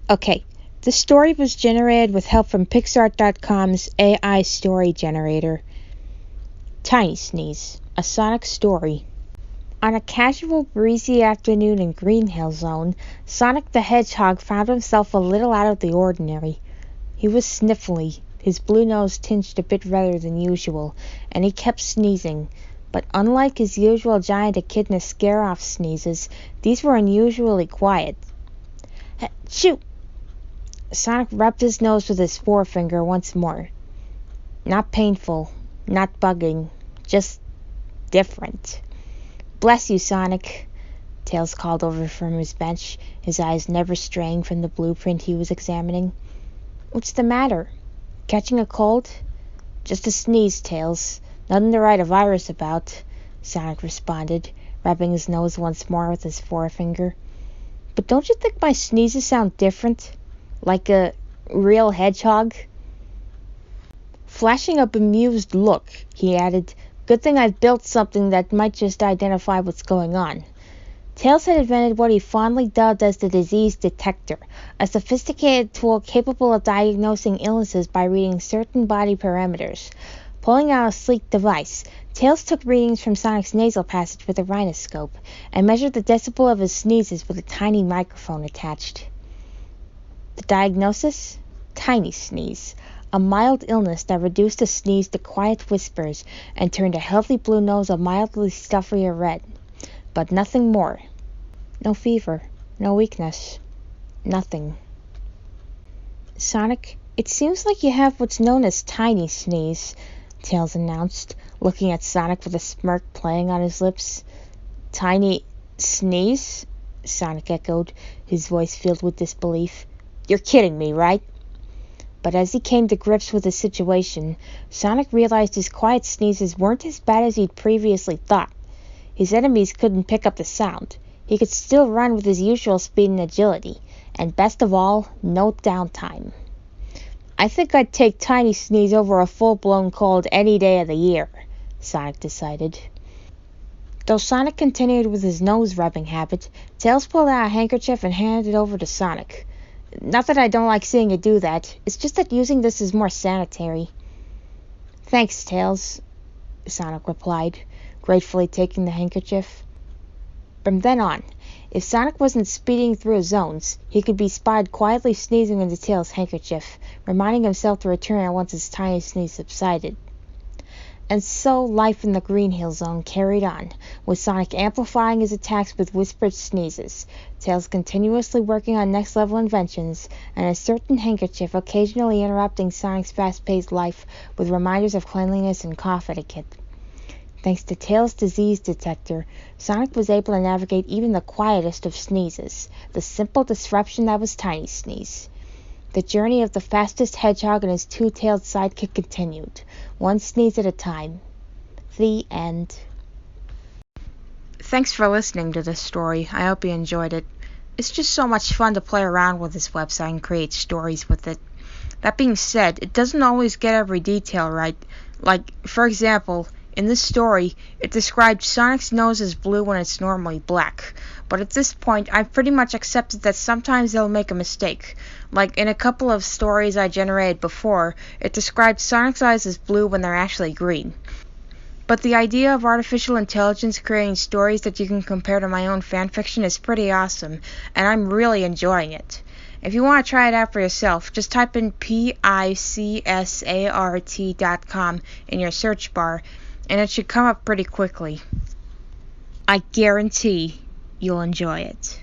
Okay, this story was generated with help from Picsart.com's AI story generator. Tinysneeze, a Sonic story. On a casual, breezy afternoon in Green Hill Zone, Sonic the Hedgehog found himself a little out of the ordinary. He was sniffly, his blue nose tinged a bit redder than usual, and he kept sneezing. But unlike his usual giant echidna scare-off sneezes, these were unusually quiet. Achoo! Sonic rubbed his nose with his forefinger once more. Not painful, not bugging, just different. Bless you, Sonic, Tails called over from his bench, his eyes never straying from the blueprint he was examining. What's the matter? Catching a cold? Just a sneeze, Tails. Nothing to write a virus about, Sonic responded, rubbing his nose once more with his forefinger. But don't you think my sneezes sound different? Like a real hedgehog? Flashing a bemused look, he added, Good thing I've built something that might just identify what's going on. Tails had invented what he fondly dubbed as the disease detector, a sophisticated tool capable of diagnosing illnesses by reading certain body parameters. Pulling out a sleek device, Tails took readings from Sonic's nasal passage with a rhinoscope, and measured the decibel of his sneezes with a tiny microphone attached. The diagnosis? Tinysneeze, a mild illness that reduced a sneeze to quiet whispers and turned a healthy blue nose a mildly stuffier red. But nothing more. No fever, no weakness, nothing. Sonic, it seems like you have what's known as Tinysneeze, Tails announced, looking at Sonic with a smirk playing on his lips. Tiny sneeze? Sonic echoed, his voice filled with disbelief. You're kidding me, right? But as he came to grips with the situation, Sonic realized his quiet sneezes weren't as bad as he'd previously thought. His enemies couldn't pick up the sound. He could still run with his usual speed and agility, and best of all, no downtime. I think I'd take Tinysneeze over a full-blown cold any day of the year, Sonic decided. Though Sonic continued with his nose-rubbing habit, Tails pulled out a handkerchief and handed it over to Sonic. Not that I don't like seeing you do that, it's just that using this is more sanitary. Thanks, Tails, Sonic replied, gratefully taking the handkerchief. From then on, if Sonic wasn't speeding through his zones, he could be spotted quietly sneezing into Tails' handkerchief, reminding himself to return once his tiny sneeze subsided. And so life in the Green Hill Zone carried on, with Sonic amplifying his attacks with whispered sneezes, Tails continuously working on next-level inventions, and a certain handkerchief occasionally interrupting Sonic's fast-paced life with reminders of cleanliness and cough etiquette. Thanks to Tails' disease detector, Sonic was able to navigate even the quietest of sneezes, the simple disruption that was Tinysneeze. The journey of the fastest hedgehog and his two-tailed sidekick continued, one sneeze at a time. The end. Thanks for listening to this story. I hope you enjoyed it. It's just so much fun to play around with this website and create stories with it. That being said, it doesn't always get every detail right. Like, for example, in this story, it described Sonic's nose as blue when it's normally black. But at this point, I've pretty much accepted that sometimes they'll make a mistake. Like in a couple of stories I generated before, it described Sonic's eyes as blue when they're actually green. But the idea of artificial intelligence creating stories that you can compare to my own fanfiction is pretty awesome, and I'm really enjoying it. If you want to try it out for yourself, just type in Picsart.com in your search bar, and it should come up pretty quickly. I guarantee you'll enjoy it.